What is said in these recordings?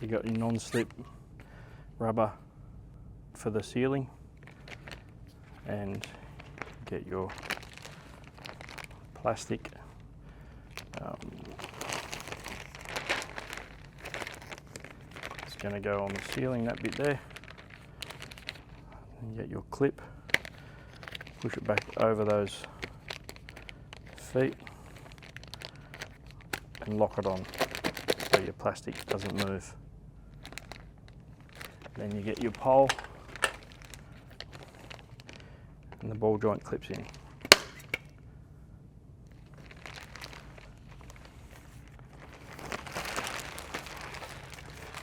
You got your non-slip rubber for the sealing, and get your plastic it's going to go on the sealing, that bit there. And get your clip, push it back over those feet and lock it on so your plastic doesn't move. Then you get your pole and the ball joint clips in.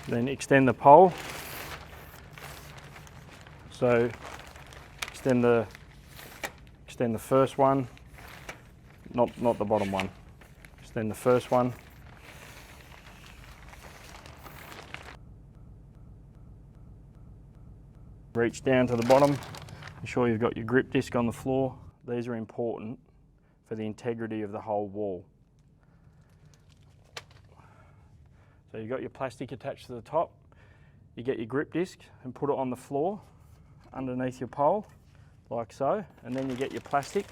Then extend the pole. So extend the first one, not the bottom one. Extend the first one. Reach down to the bottom. Ensure you've got your grip disc on the floor. These are important for the integrity of the whole wall. So you've got your plastic attached to the top. You get your grip disc and put it on the floor underneath your pole, like so, and then you get your plastic.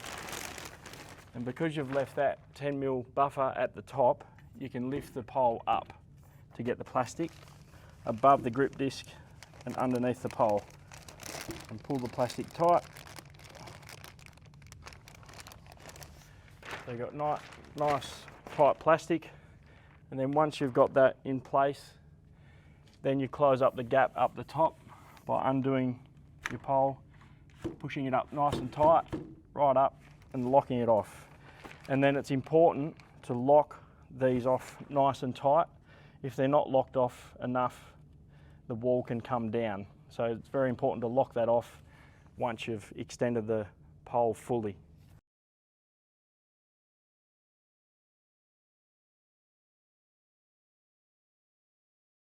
And because you've left that 10mm buffer at the top, you can lift the pole up to get the plastic above the grip disc and underneath the pole. And pull the plastic tight. So you've got nice tight plastic, and then once you've got that in place, then you close up the gap up the top by undoing your pole, pushing it up nice and tight, right up, and locking it off. And then it's important to lock these off nice and tight. If they're not locked off enough, the wall can come down. So it's very important to lock that off once you've extended the pole fully.